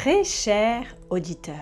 Très cher auditeur,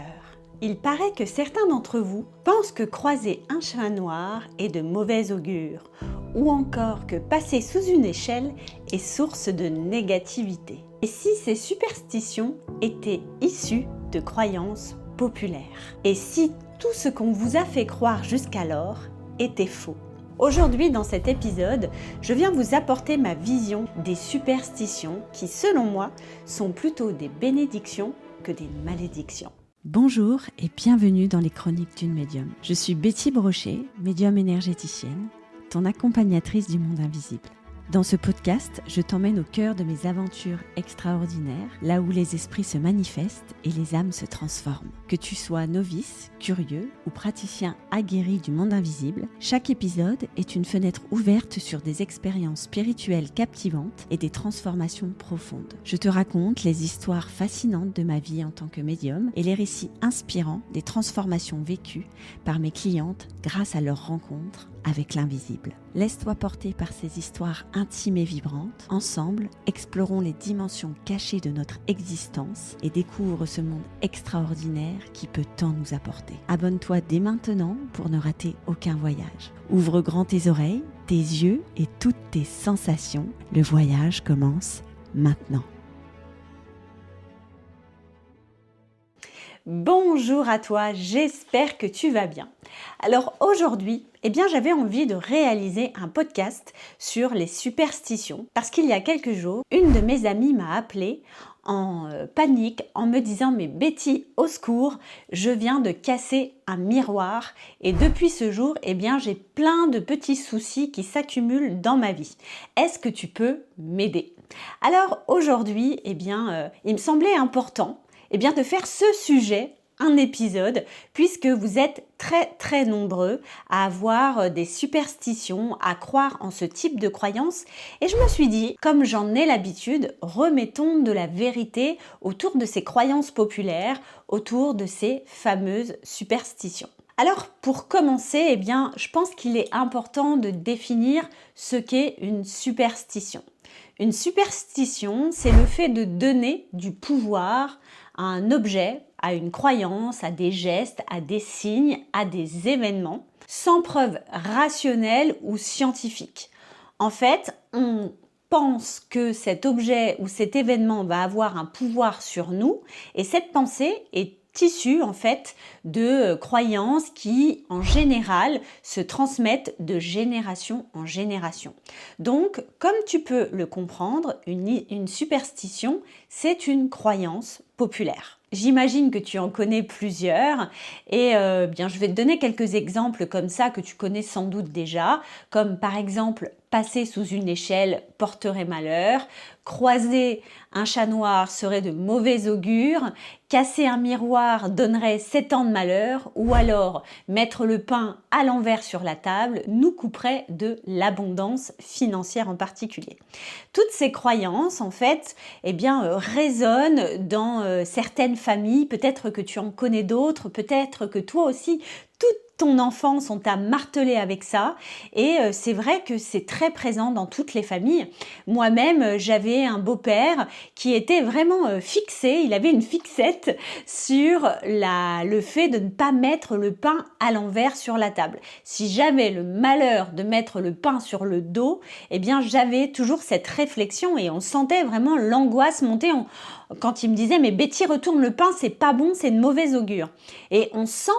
il paraît que certains d'entre vous pensent que croiser un chat noir est de mauvais augure, ou encore que passer sous une échelle est source de négativité. Et si ces superstitions étaient issues de croyances populaires? Et si tout ce qu'on vous a fait croire jusqu'alors était faux? Aujourd'hui, dans cet épisode, je viens vous apporter ma vision des superstitions qui, selon moi, sont plutôt des bénédictions que des malédictions. Bonjour et bienvenue dans les Chroniques d'une médium. Je suis Betty Brochet, médium énergéticienne, ton accompagnatrice du monde invisible. Dans ce podcast, je t'emmène au cœur de mes aventures extraordinaires, là où les esprits se manifestent et les âmes se transforment. Que tu sois novice, curieux ou praticien aguerri du monde invisible, chaque épisode est une fenêtre ouverte sur des expériences spirituelles captivantes et des transformations profondes. Je te raconte les histoires fascinantes de ma vie en tant que médium et les récits inspirants des transformations vécues par mes clientes grâce à leurs rencontres avec l'invisible. Laisse-toi porter par ces histoires intimes et vibrantes. Ensemble, explorons les dimensions cachées de notre existence et découvre ce monde extraordinaire qui peut tant nous apporter. Abonne-toi dès maintenant pour ne rater aucun voyage. Ouvre grand tes oreilles, tes yeux et toutes tes sensations. Le voyage commence maintenant. Bonjour à toi, j'espère que tu vas bien. Alors aujourd'hui, j'avais envie de réaliser un podcast sur les superstitions parce qu'il y a quelques jours, une de mes amies m'a appelée en panique en me disant « Mais Betty, au secours, je viens de casser un miroir et depuis ce jour, j'ai plein de petits soucis qui s'accumulent dans ma vie. Est-ce que tu peux m'aider ?» Alors aujourd'hui, il me semblait important de faire ce sujet un épisode, puisque vous êtes très nombreux à avoir des superstitions, à croire en ce type de croyances. Et je me suis dit, comme j'en ai l'habitude, remettons de la vérité autour de ces croyances populaires, autour de ces fameuses superstitions. Alors, pour commencer, je pense qu'il est important de définir ce qu'est une superstition. Une superstition, c'est le fait de donner du pouvoir à un objet, à une croyance, à des gestes, à des signes, à des événements, sans preuve rationnelle ou scientifique. En fait, on pense que cet objet ou cet événement va avoir un pouvoir sur nous, et cette pensée est issue de croyances qui, en général, se transmettent de génération en génération. Donc, comme tu peux le comprendre, une superstition, c'est une croyance populaire. J'imagine que tu en connais plusieurs et je vais te donner quelques exemples comme ça que tu connais sans doute déjà, comme par exemple passer sous une échelle porterait malheur, croiser un chat noir serait de mauvais augure, casser un miroir donnerait 7 ans de malheur, ou alors mettre le pain à l'envers sur la table nous couperait de l'abondance financière en particulier. Toutes ces croyances résonnent dans certaines familles, peut-être que tu en connais d'autres, peut-être que toi aussi, toute ton enfance, on t'a martelé avec ça et c'est vrai que c'est très présent dans toutes les familles. Moi-même, j'avais un beau-père qui était vraiment fixé, il avait une fixette sur le fait de ne pas mettre le pain à l'envers sur la table. Si j'avais le malheur de mettre le pain sur le dos, j'avais toujours cette réflexion et on sentait vraiment l'angoisse monter quand il me disait « Mais Betty, retourne le pain, c'est pas bon, c'est de mauvais augure ». Et on sent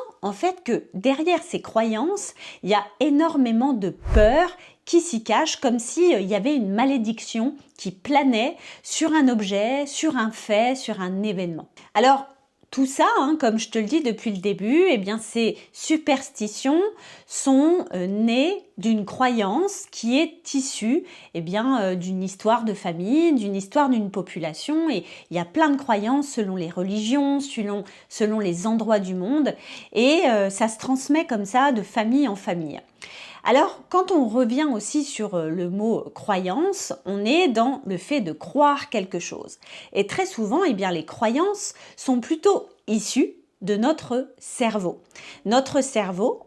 que derrière ces croyances, il y a énormément de peur qui s'y cache, comme s'il y avait une malédiction qui planait sur un objet, sur un fait, sur un événement. Alors, tout ça, comme je te le dis depuis le début, ces superstitions sont nées d'une croyance qui est issue d'une histoire de famille, d'une histoire d'une population. Et il y a plein de croyances selon les religions, selon les endroits du monde. Et ça se transmet comme ça de famille en famille. Alors, quand on revient aussi sur le mot croyance, on est dans le fait de croire quelque chose. Et très souvent, les croyances sont plutôt issues de notre cerveau. Notre cerveau,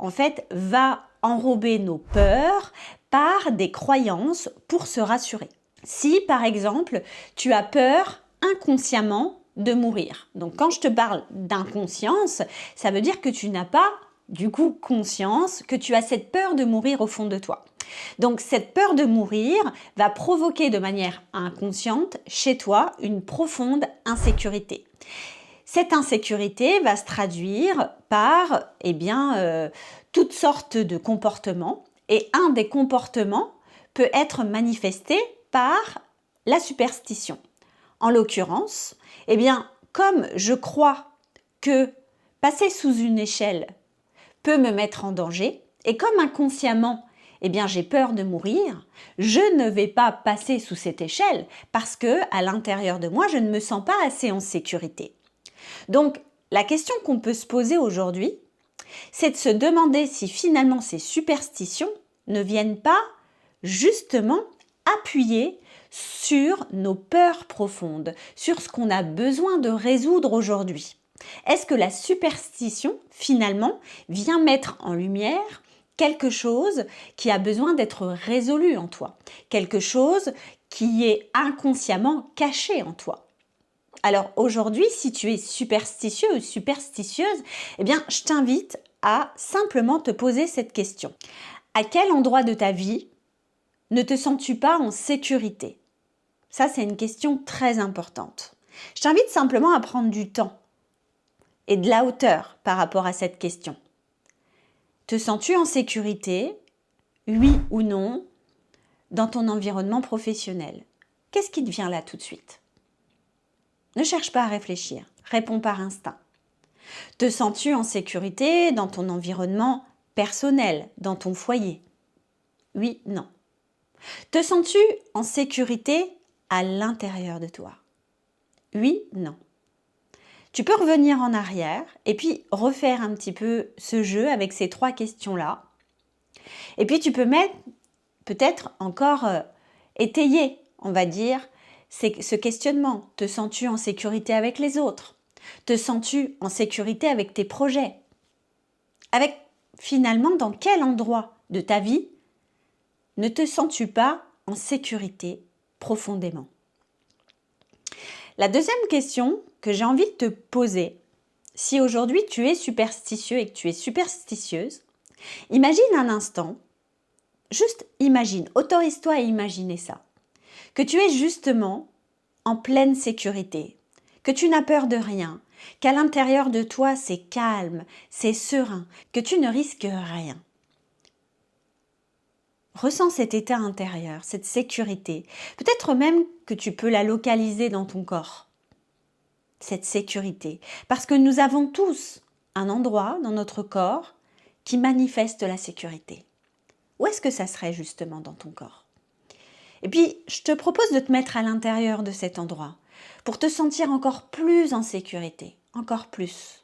va enrober nos peurs par des croyances pour se rassurer. Si, par exemple, tu as peur inconsciemment de mourir. Donc quand je te parle d'inconscience, ça veut dire que tu n'as pas du coup conscience que tu as cette peur de mourir au fond de toi. Donc cette peur de mourir va provoquer de manière inconsciente chez toi une profonde insécurité. Cette insécurité va se traduire par toutes sortes de comportements, et un des comportements peut être manifesté par la superstition. En l'occurrence, comme je crois que passer sous une échelle peut me mettre en danger, et comme inconsciemment, j'ai peur de mourir, je ne vais pas passer sous cette échelle parce que à l'intérieur de moi, je ne me sens pas assez en sécurité. Donc, la question qu'on peut se poser aujourd'hui, c'est de se demander si finalement ces superstitions ne viennent pas justement appuyer sur nos peurs profondes, sur ce qu'on a besoin de résoudre aujourd'hui. Est-ce que la superstition, finalement, vient mettre en lumière quelque chose qui a besoin d'être résolu en toi, quelque chose qui est inconsciemment caché en toi? Alors aujourd'hui, si tu es superstitieux ou superstitieuse, je t'invite à simplement te poser cette question. À quel endroit de ta vie ne te sens-tu pas en sécurité? Ça, c'est une question très importante. Je t'invite simplement à prendre du temps et de la hauteur par rapport à cette question. Te sens-tu en sécurité, oui ou non, dans ton environnement professionnel? Qu'est-ce qui te vient là tout de suite? Ne cherche pas à réfléchir, réponds par instinct. Te sens-tu en sécurité dans ton environnement personnel, dans ton foyer? Oui, non. Te sens-tu en sécurité à l'intérieur de toi? Oui, non. Tu peux revenir en arrière et puis refaire un petit peu ce jeu avec ces 3 questions-là. Et puis tu peux mettre peut-être encore étayer, on va dire, ce questionnement. Te sens-tu en sécurité avec les autres? Te sens-tu en sécurité avec tes projets? Avec finalement, dans quel endroit de ta vie ne te sens-tu pas en sécurité profondément? La deuxième question que j'ai envie de te poser, si aujourd'hui tu es superstitieux et que tu es superstitieuse, imagine un instant, juste imagine, autorise-toi à imaginer ça, que tu es justement en pleine sécurité, que tu n'as peur de rien, qu'à l'intérieur de toi c'est calme, c'est serein, que tu ne risques rien. Ressens cet état intérieur, cette sécurité. Peut-être même que tu peux la localiser dans ton corps, cette sécurité. Parce que nous avons tous un endroit dans notre corps qui manifeste la sécurité. Où est-ce que ça serait justement dans ton corps? Et puis, je te propose de te mettre à l'intérieur de cet endroit pour te sentir encore plus en sécurité, encore plus.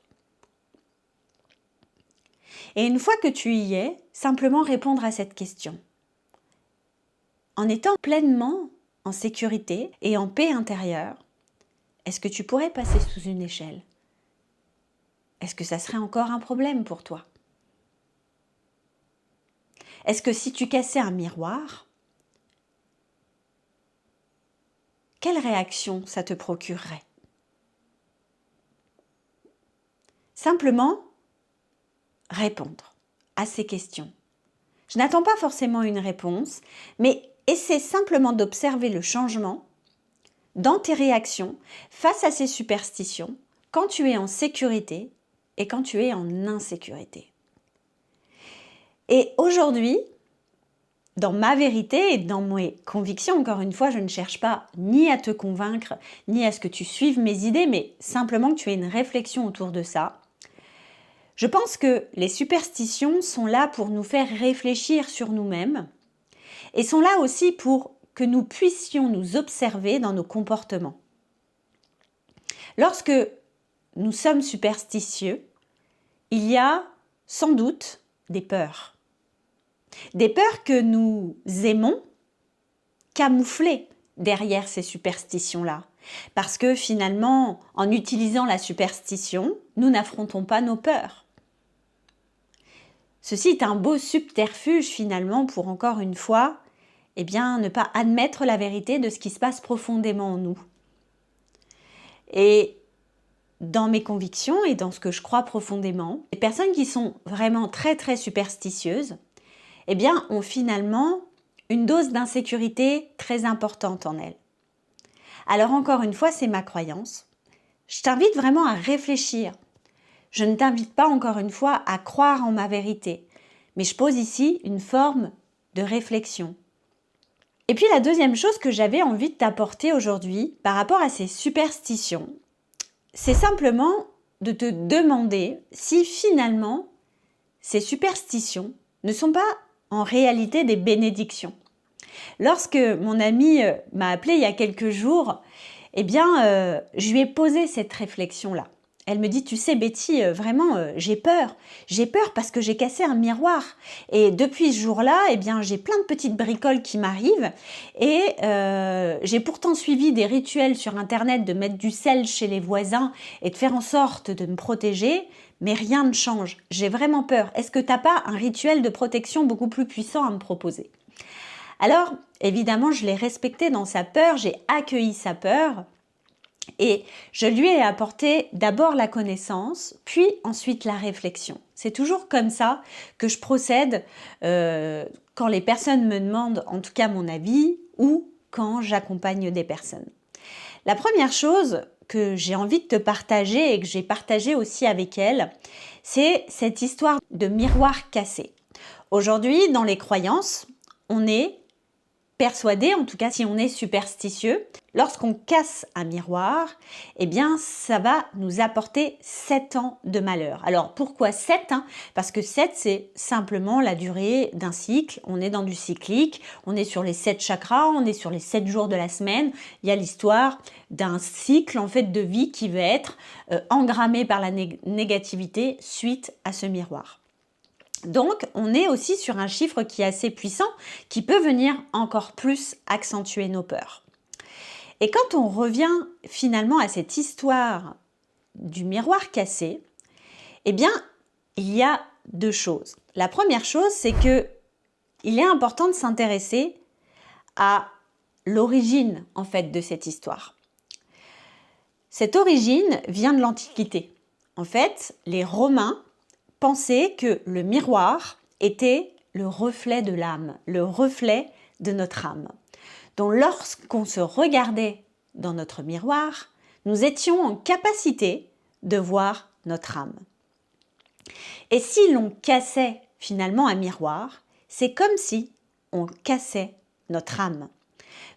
Et une fois que tu y es, simplement répondre à cette question. En étant pleinement en sécurité et en paix intérieure, est-ce que tu pourrais passer sous une échelle? Est-ce que ça serait encore un problème pour toi? Est-ce que si tu cassais un miroir, quelle réaction ça te procurerait? Simplement répondre à ces questions. Je n'attends pas forcément une réponse, mais essaie simplement d'observer le changement dans tes réactions face à ces superstitions quand tu es en sécurité et quand tu es en insécurité. Et aujourd'hui, dans ma vérité et dans mes convictions, encore une fois, je ne cherche pas ni à te convaincre, ni à ce que tu suives mes idées, mais simplement que tu aies une réflexion autour de ça. Je pense que les superstitions sont là pour nous faire réfléchir sur nous-mêmes et sont là aussi pour que nous puissions nous observer dans nos comportements. Lorsque nous sommes superstitieux, il y a sans doute des peurs. Des peurs que nous aimons camoufler derrière ces superstitions-là. Parce que finalement, en utilisant la superstition, nous n'affrontons pas nos peurs. Ceci est un beau subterfuge finalement pour encore une fois, ne pas admettre la vérité de ce qui se passe profondément en nous. Et dans mes convictions et dans ce que je crois profondément. Les personnes qui sont vraiment très très superstitieuses, eh bien, ont finalement une dose d'insécurité très importante en elles. Alors encore une fois, c'est ma croyance. Je t'invite vraiment à réfléchir. Je ne t'invite pas encore une fois à croire en ma vérité, mais je pose ici une forme de réflexion. Et puis la deuxième chose que j'avais envie de t'apporter aujourd'hui par rapport à ces superstitions, c'est simplement de te demander si finalement ces superstitions ne sont pas en réalité des bénédictions. Lorsque mon amie m'a appelée il y a quelques jours, je lui ai posé cette réflexion-là. Elle me dit, tu sais Betty, vraiment, j'ai peur. J'ai peur parce que j'ai cassé un miroir. Et depuis ce jour-là, j'ai plein de petites bricoles qui m'arrivent. Et j'ai pourtant suivi des rituels sur Internet de mettre du sel chez les voisins et de faire en sorte de me protéger. Mais rien ne change. J'ai vraiment peur. Est-ce que tu n'as pas un rituel de protection beaucoup plus puissant à me proposer ? Alors, évidemment, je l'ai respectée dans sa peur. J'ai accueilli sa peur. Et je lui ai apporté d'abord la connaissance, puis ensuite la réflexion. C'est toujours comme ça que je procède quand les personnes me demandent en tout cas mon avis ou quand j'accompagne des personnes. La première chose que j'ai envie de te partager et que j'ai partagée aussi avec elle, c'est cette histoire de miroir cassé. Aujourd'hui, dans les croyances, on est persuadé, en tout cas si on est superstitieux, lorsqu'on casse un miroir, ça va nous apporter 7 ans de malheur. Alors pourquoi 7 ? Parce que 7 c'est simplement la durée d'un cycle, on est dans du cyclique, on est sur les 7 chakras, on est sur les 7 jours de la semaine, il y a l'histoire d'un cycle en fait de vie qui va être engrammé par la négativité suite à ce miroir. Donc, on est aussi sur un chiffre qui est assez puissant, qui peut venir encore plus accentuer nos peurs. Et quand on revient finalement à cette histoire du miroir cassé, il y a 2 choses. La première chose, c'est que il est important de s'intéresser à l'origine en fait de cette histoire. Cette origine vient de l'Antiquité. En fait, les Romains pensaient que le miroir était le reflet de l'âme, le reflet de notre âme. Donc lorsqu'on se regardait dans notre miroir, nous étions en capacité de voir notre âme. Et si l'on cassait finalement un miroir, c'est comme si on cassait notre âme.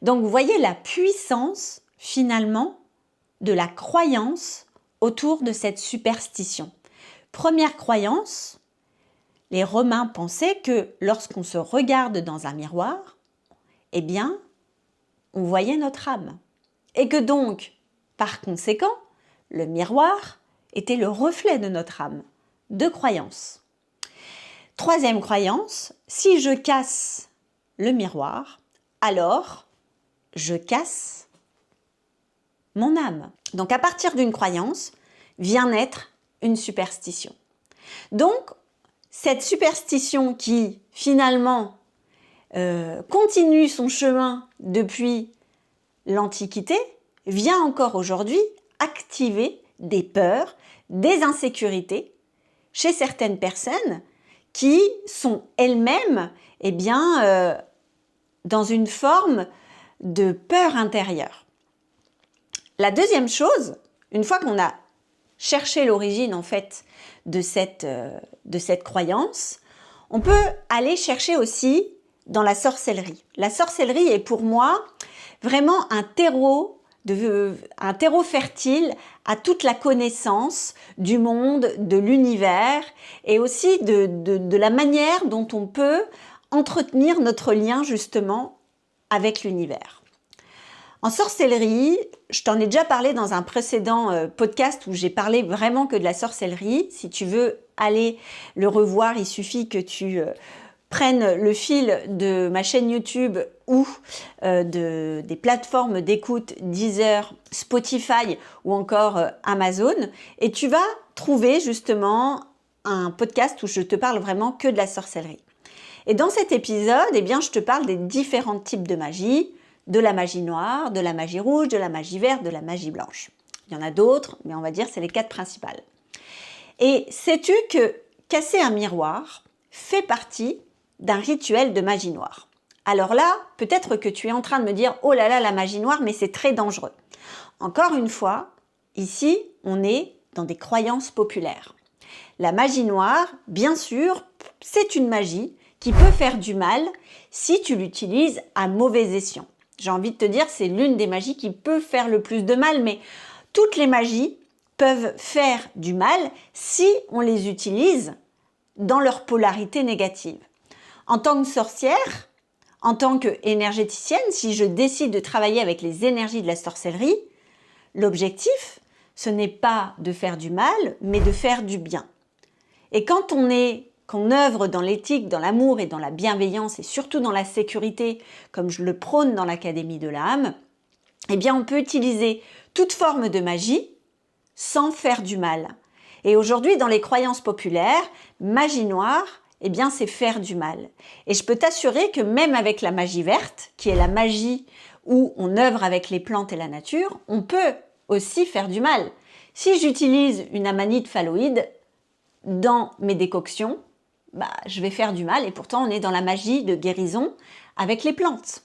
Donc vous voyez la puissance finalement de la croyance autour de cette superstition. Première croyance, les Romains pensaient que lorsqu'on se regarde dans un miroir, on voyait notre âme. Et que donc, par conséquent, le miroir était le reflet de notre âme. 2 croyances. Troisième croyance, si je casse le miroir, alors je casse mon âme. Donc à partir d'une croyance, vient naître une superstition. Donc, cette superstition qui, finalement, continue son chemin depuis l'Antiquité, vient encore aujourd'hui activer des peurs, des insécurités chez certaines personnes qui sont elles-mêmes dans une forme de peur intérieure. La deuxième chose, une fois qu'on a cherché l'origine en fait de cette croyance, on peut aller chercher aussi dans la sorcellerie. La sorcellerie est pour moi vraiment un terreau fertile à toute la connaissance du monde, de l'univers et aussi de la manière dont on peut entretenir notre lien justement avec l'univers. En sorcellerie, je t'en ai déjà parlé dans un précédent podcast où j'ai parlé vraiment que de la sorcellerie. Si tu veux aller le revoir, il suffit que tu prennes le fil de ma chaîne YouTube ou des plateformes d'écoute Deezer, Spotify ou encore Amazon et tu vas trouver justement un podcast où je te parle vraiment que de la sorcellerie. Et dans cet épisode, je te parle des différents types de magie, de la magie noire, de la magie rouge, de la magie verte, de la magie blanche. Il y en a d'autres, mais on va dire c'est les 4 principales. Et sais-tu que casser un miroir fait partie d'un rituel de magie noire? Alors là, peut-être que tu es en train de me dire « Oh là là, la magie noire, mais c'est très dangereux ». Encore une fois, ici, on est dans des croyances populaires. La magie noire, bien sûr, c'est une magie qui peut faire du mal si tu l'utilises à mauvais escient. J'ai envie de te dire, c'est l'une des magies qui peut faire le plus de mal, mais toutes les magies peuvent faire du mal si on les utilise dans leur polarité négative. En tant que sorcière, en tant qu'énergéticienne, si je décide de travailler avec les énergies de la sorcellerie, l'objectif, ce n'est pas de faire du mal, mais de faire du bien. Et qu'on œuvre dans l'éthique, dans l'amour et dans la bienveillance et surtout dans la sécurité, comme je le prône dans l'Académie de l'âme, eh bien on peut utiliser toute forme de magie sans faire du mal. Et aujourd'hui, dans les croyances populaires, magie noire, eh bien c'est faire du mal. Et je peux t'assurer que même avec la magie verte, qui est la magie où on œuvre avec les plantes et la nature, on peut aussi faire du mal. Si j'utilise une amanite phalloïde dans mes décoctions, je vais faire du mal et pourtant on est dans la magie de guérison avec les plantes.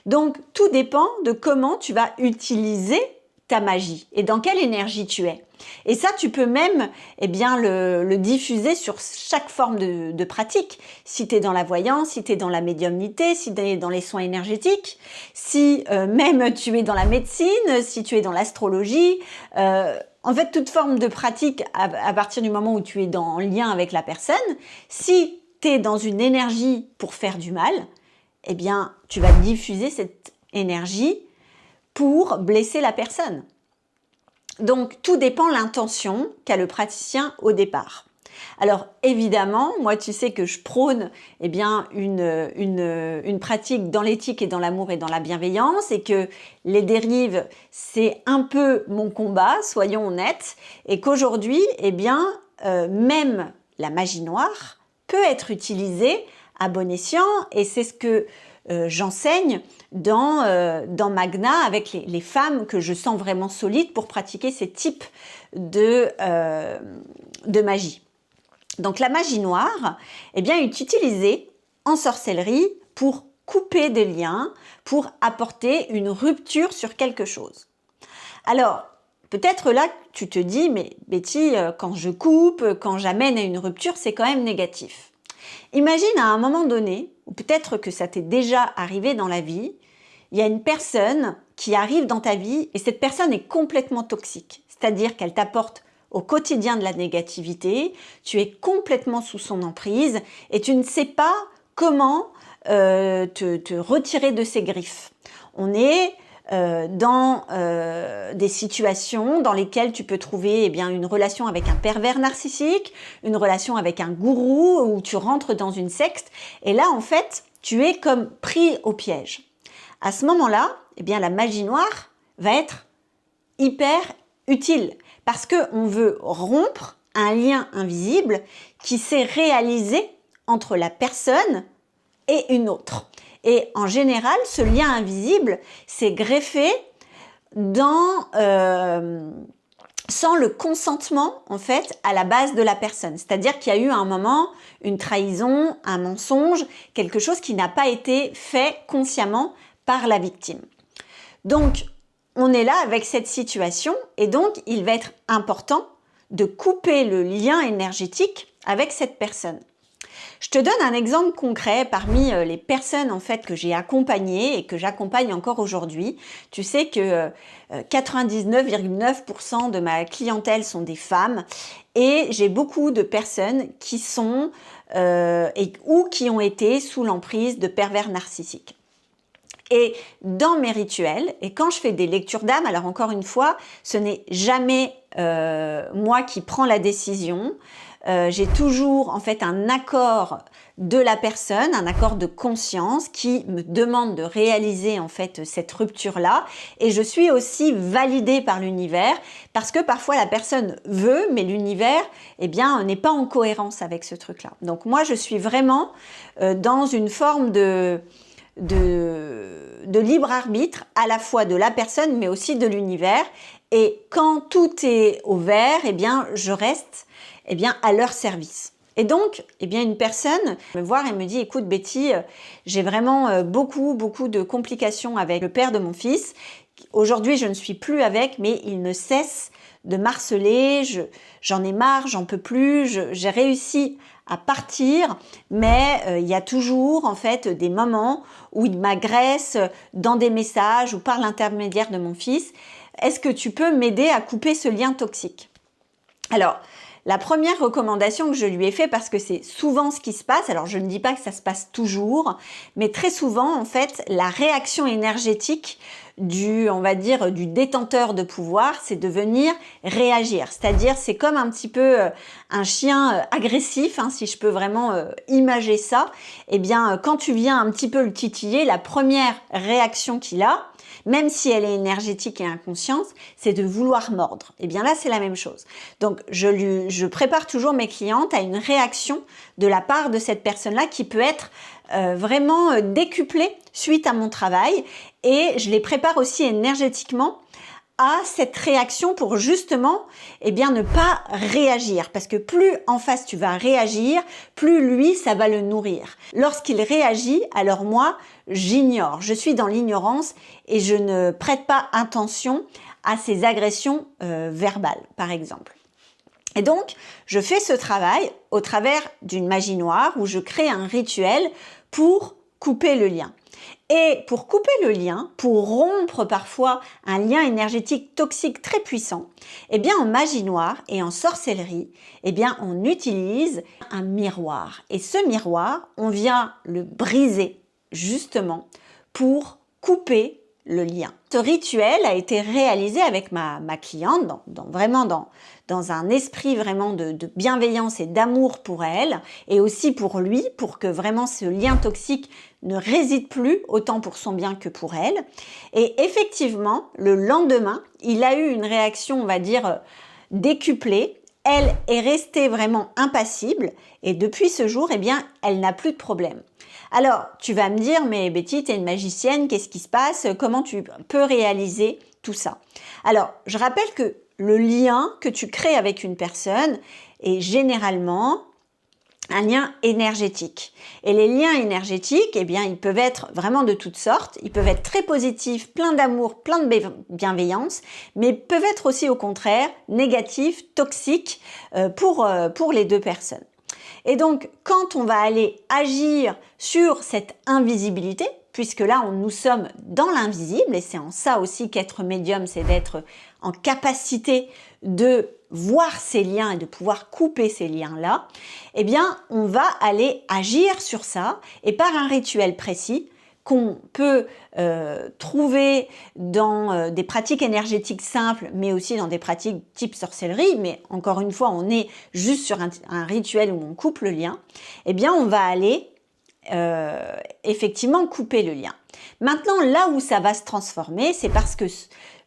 Donc tout dépend de comment tu vas utiliser ta magie et dans quelle énergie tu es. Et ça, tu peux même le diffuser sur chaque forme de pratique. Si tu es dans la voyance, si tu es dans la médiumnité, si tu es dans les soins énergétiques, si même tu es dans la médecine, si tu es dans l'astrologie. En fait, toute forme de pratique à partir du moment où tu es en lien avec la personne, si tu es dans une énergie pour faire du mal, eh bien, tu vas diffuser cette énergie pour blesser la personne. Donc, tout dépend de l'intention qu'a le praticien au départ. Alors, évidemment, moi, tu sais que je prône une pratique dans l'éthique et dans l'amour et dans la bienveillance et que les dérives, c'est un peu mon combat, soyons honnêtes, et qu'aujourd'hui, même la magie noire peut être utilisée à bon escient et c'est ce que j'enseigne dans Magna avec les femmes que je sens vraiment solides pour pratiquer ces types de magie. Donc la magie noire est utilisée en sorcellerie pour couper des liens, pour apporter une rupture sur quelque chose. Alors, peut-être là, tu te dis, mais Betty, quand je coupe, quand j'amène à une rupture, c'est quand même négatif. Imagine à un moment donné, ou peut-être que ça t'est déjà arrivé dans la vie, il y a une personne qui arrive dans ta vie et cette personne est complètement toxique. C'est-à-dire qu'elle t'apporte au quotidien de la négativité, tu es complètement sous son emprise et tu ne sais pas comment te retirer de ses griffes. On est dans des situations dans lesquelles tu peux trouver une relation avec un pervers narcissique, une relation avec un gourou où tu rentres dans une secte et là en fait tu es comme pris au piège. À ce moment-là, la magie noire va être hyper utile parce qu'on veut rompre un lien invisible qui s'est réalisé entre la personne et une autre. Et en général, ce lien invisible s'est greffé sans le consentement en fait à la base de la personne. C'est-à-dire qu'il y a eu à un moment une trahison, un mensonge, quelque chose qui n'a pas été fait consciemment par la victime. Donc, on est là avec cette situation et donc il va être important de couper le lien énergétique avec cette personne. Je te donne un exemple concret parmi les personnes en fait que j'ai accompagnées et que j'accompagne encore aujourd'hui. Tu sais que 99,9% de ma clientèle sont des femmes et j'ai beaucoup de personnes qui sont ou qui ont été sous l'emprise de pervers narcissiques. Et dans mes rituels, et quand je fais des lectures d'âme, alors encore une fois, ce n'est jamais moi qui prends la décision. J'ai toujours en fait un accord de la personne, un accord de conscience qui me demande de réaliser en fait cette rupture-là. Et je suis aussi validée par l'univers parce que parfois la personne veut, mais l'univers n'est pas en cohérence avec ce truc-là. Donc moi, je suis vraiment dans une forme de libre arbitre à la fois de la personne mais aussi de l'univers Et quand tout est au vert, eh bien, je reste à leur service. Et donc, une personne me voir et me dit, écoute Betty, j'ai vraiment beaucoup de complications avec le père de mon fils. Aujourd'hui, je ne suis plus avec, mais il ne cesse de m'harceler, j'en ai marre, j'en peux plus, j'ai réussi à partir, mais il y a toujours en fait des moments où il m'agresse dans des messages ou par l'intermédiaire de mon fils. Est-ce que tu peux m'aider à couper ce lien toxique? Alors, la première recommandation que je lui ai faite, parce que c'est souvent ce qui se passe, alors je ne dis pas que ça se passe toujours, mais très souvent, en fait, la réaction énergétique du détenteur de pouvoir, c'est de venir réagir. C'est-à-dire, c'est comme un petit peu un chien agressif, si je peux vraiment imager ça. Quand tu viens un petit peu le titiller, la première réaction qu'il a, même si elle est énergétique et inconsciente, c'est de vouloir mordre. Là, c'est la même chose. Donc, je prépare toujours mes clientes à une réaction de la part de cette personne-là qui peut être vraiment décuplée suite à mon travail. Et je les prépare aussi énergétiquement à cette réaction pour justement ne pas réagir, parce que plus en face tu vas réagir, plus lui ça va le nourrir. Lorsqu'il réagit, alors moi j'ignore, je suis dans l'ignorance et je ne prête pas attention à ces agressions verbales par exemple. Et donc je fais ce travail au travers d'une magie noire où je crée un rituel pour couper le lien. Et pour couper le lien, pour rompre parfois un lien énergétique toxique très puissant, en magie noire et en sorcellerie, on utilise un miroir. Et ce miroir, on vient le briser justement pour couper le lien. Ce rituel a été réalisé avec ma cliente dans un esprit vraiment de bienveillance et d'amour pour elle et aussi pour lui, pour que vraiment ce lien toxique ne réside plus autant pour son bien que pour elle. Et effectivement, le lendemain, il a eu une réaction, on va dire, décuplée. Elle est restée vraiment impassible et depuis ce jour, elle n'a plus de problème. Alors, tu vas me dire, mais Betty, tu es une magicienne, qu'est-ce qui se passe? Comment tu peux réaliser tout ça? Alors, je rappelle que le lien que tu crées avec une personne est généralement un lien énergétique. Et les liens énergétiques, ils peuvent être vraiment de toutes sortes. Ils peuvent être très positifs, plein d'amour, plein de bienveillance, mais peuvent être aussi au contraire négatifs, toxiques pour les deux personnes. Et donc, quand on va aller agir sur cette invisibilité, puisque là, nous sommes dans l'invisible, et c'est en ça aussi qu'être médium, c'est d'être en capacité de voir ces liens et de pouvoir couper ces liens-là, on va aller agir sur ça, et par un rituel précis, qu'on peut trouver dans des pratiques énergétiques simples, mais aussi dans des pratiques type sorcellerie, mais encore une fois, on est juste sur un rituel où on coupe le lien, on va aller effectivement couper le lien. Maintenant, là où ça va se transformer, c'est parce que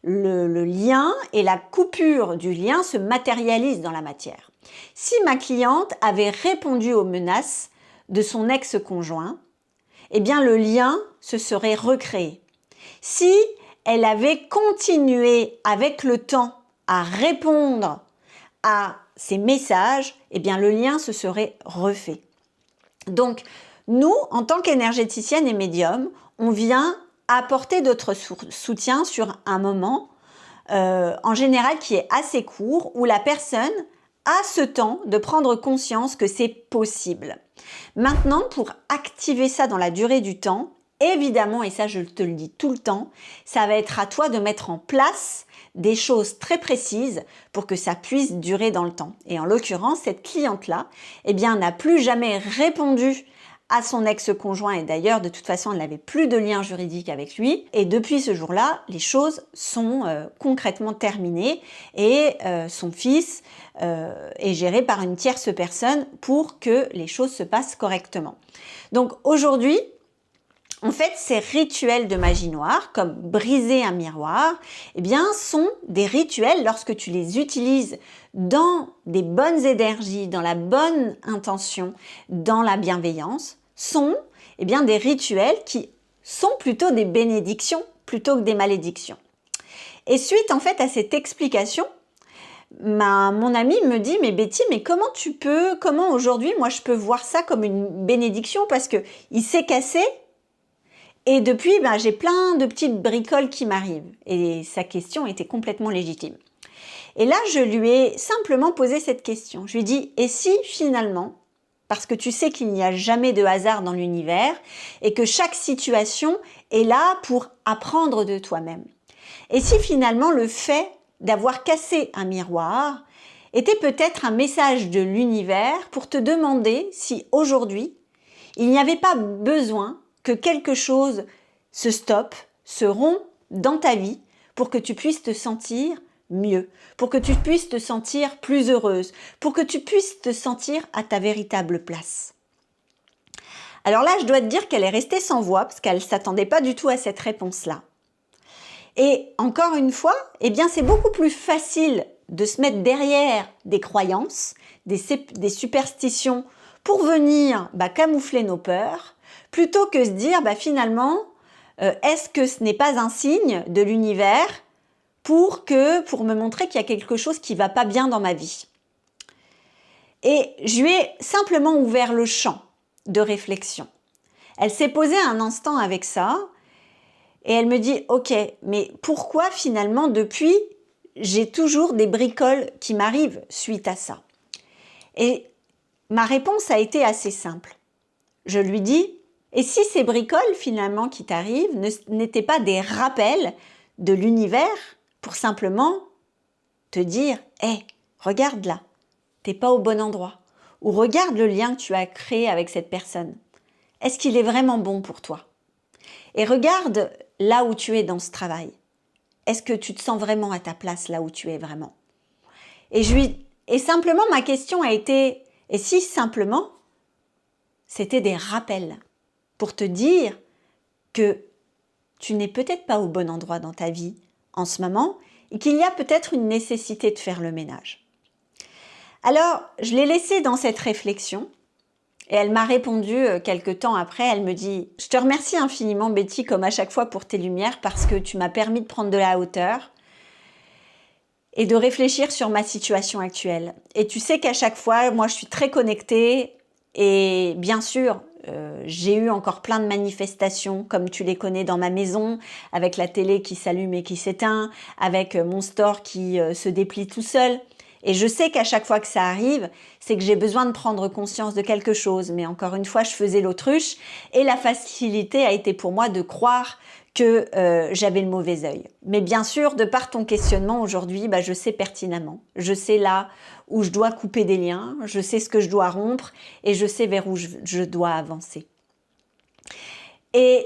le lien et la coupure du lien se matérialisent dans la matière. Si ma cliente avait répondu aux menaces de son ex-conjoint, le lien se serait recréé. Si elle avait continué avec le temps à répondre à ces messages, le lien se serait refait. Donc, nous, en tant qu'énergéticienne et médium, on vient apporter notre soutien sur un moment, en général qui est assez court, où la personne a ce temps de prendre conscience que c'est possible. Maintenant, pour activer ça dans la durée du temps, évidemment, et ça je te le dis tout le temps, ça va être à toi de mettre en place des choses très précises pour que ça puisse durer dans le temps. Et en l'occurrence, cette cliente-là, n'a plus jamais répondu à son ex-conjoint et d'ailleurs, de toute façon, elle n'avait plus de lien juridique avec lui. Et depuis ce jour-là, les choses sont concrètement terminées et son fils est géré par une tierce personne pour que les choses se passent correctement. Donc aujourd'hui, en fait, ces rituels de magie noire, comme briser un miroir, sont des rituels, lorsque tu les utilises dans des bonnes énergies, dans la bonne intention, dans la bienveillance, sont des rituels qui sont plutôt des bénédictions plutôt que des malédictions. Et suite en fait à cette explication, mon ami me dit « Mais Betty, mais comment aujourd'hui moi je peux voir ça comme une bénédiction parce que il s'est cassé et depuis j'ai plein de petites bricoles qui m'arrivent. » Et sa question était complètement légitime. Et là, je lui ai simplement posé cette question. Je lui ai dit « Et si finalement, parce que tu sais qu'il n'y a jamais de hasard dans l'univers et que chaque situation est là pour apprendre de toi-même. Et si finalement le fait d'avoir cassé un miroir était peut-être un message de l'univers pour te demander si aujourd'hui, il n'y avait pas besoin que quelque chose se stoppe, se rompt dans ta vie pour que tu puisses te sentir mieux, pour que tu puisses te sentir plus heureuse, pour que tu puisses te sentir à ta véritable place. » Alors là, je dois te dire qu'elle est restée sans voix parce qu'elle ne s'attendait pas du tout à cette réponse-là. Et encore une fois, c'est beaucoup plus facile de se mettre derrière des croyances, des superstitions pour venir camoufler nos peurs, plutôt que se dire finalement, est-ce que ce n'est pas un signe de l'univers pour me montrer qu'il y a quelque chose qui ne va pas bien dans ma vie. Et je lui ai simplement ouvert le champ de réflexion. Elle s'est posée un instant avec ça et elle me dit « Ok, mais pourquoi finalement depuis, j'ai toujours des bricoles qui m'arrivent suite à ça ?» Et ma réponse a été assez simple. Je lui dis « Et si ces bricoles finalement qui t'arrivent n'étaient pas des rappels de l'univers pour simplement te dire « Hey, regarde là, t'es pas au bon endroit. » Ou « Regarde le lien que tu as créé avec cette personne. Est-ce qu'il est vraiment bon pour toi ? Et regarde là où tu es dans ce travail. Est-ce que tu te sens vraiment à ta place là où tu es vraiment ? » Et simplement ma question a été « Et si simplement c'était des rappels pour te dire que tu n'es peut-être pas au bon endroit dans ta vie en ce moment et qu'il y a peut-être une nécessité de faire le ménage. » Alors, je l'ai laissée dans cette réflexion et elle m'a répondu quelque temps après, elle me dit « Je te remercie infiniment Betty comme à chaque fois pour tes lumières parce que tu m'as permis de prendre de la hauteur et de réfléchir sur ma situation actuelle. Et tu sais qu'à chaque fois, moi je suis très connectée et bien sûr, j'ai eu encore plein de manifestations comme tu les connais dans ma maison, avec la télé qui s'allume et qui s'éteint, avec mon store qui se déplie tout seul. Et je sais qu'à chaque fois que ça arrive, c'est que j'ai besoin de prendre conscience de quelque chose. Mais encore une fois, je faisais l'autruche et la facilité a été pour moi de croire que j'avais le mauvais œil. Mais bien sûr, de par ton questionnement aujourd'hui, je sais pertinemment. Je sais là où je dois couper des liens, je sais ce que je dois rompre et je sais vers où je dois avancer. Et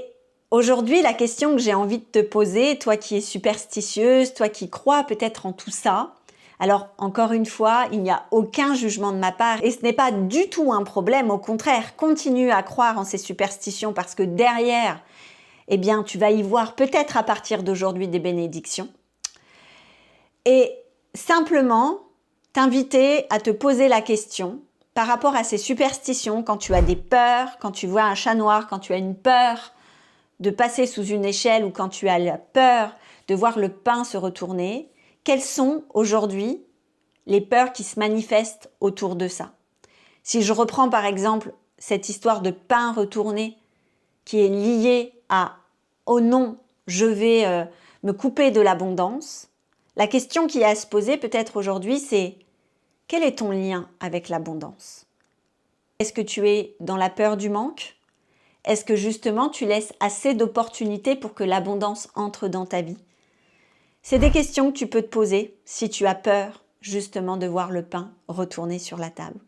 aujourd'hui, la question que j'ai envie de te poser, toi qui es superstitieuse, toi qui crois peut-être en tout ça, alors, encore une fois, il n'y a aucun jugement de ma part et ce n'est pas du tout un problème. Au contraire, continue à croire en ces superstitions parce que derrière, tu vas y voir peut-être à partir d'aujourd'hui des bénédictions. Et simplement, t'inviter à te poser la question par rapport à ces superstitions quand tu as des peurs, quand tu vois un chat noir, quand tu as une peur de passer sous une échelle ou quand tu as la peur de voir le pain se retourner. Quelles sont aujourd'hui les peurs qui se manifestent autour de ça? Si je reprends par exemple cette histoire de pain retourné qui est liée à « oh non, je vais me couper de l'abondance », la question qui est à se poser peut-être aujourd'hui c'est « quel est ton lien avec l'abondance » Est-ce que tu es dans la peur du manque? Est-ce que justement tu laisses assez d'opportunités pour que l'abondance entre dans ta vie? C'est des questions que tu peux te poser si tu as peur justement de voir le pain retourner sur la table.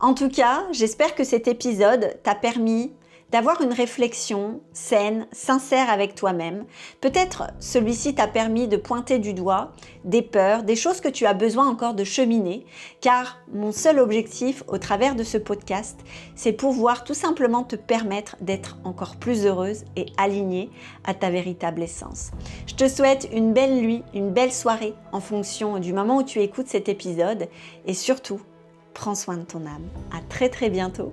En tout cas, j'espère que cet épisode t'a permis d'avoir une réflexion saine, sincère avec toi-même. Peut-être celui-ci t'a permis de pointer du doigt des peurs, des choses que tu as besoin encore de cheminer, car mon seul objectif au travers de ce podcast, c'est pouvoir tout simplement te permettre d'être encore plus heureuse et alignée à ta véritable essence. Je te souhaite une belle nuit, une belle soirée en fonction du moment où tu écoutes cet épisode et surtout, prends soin de ton âme. À très très bientôt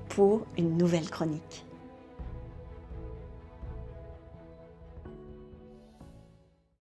pour une nouvelle chronique.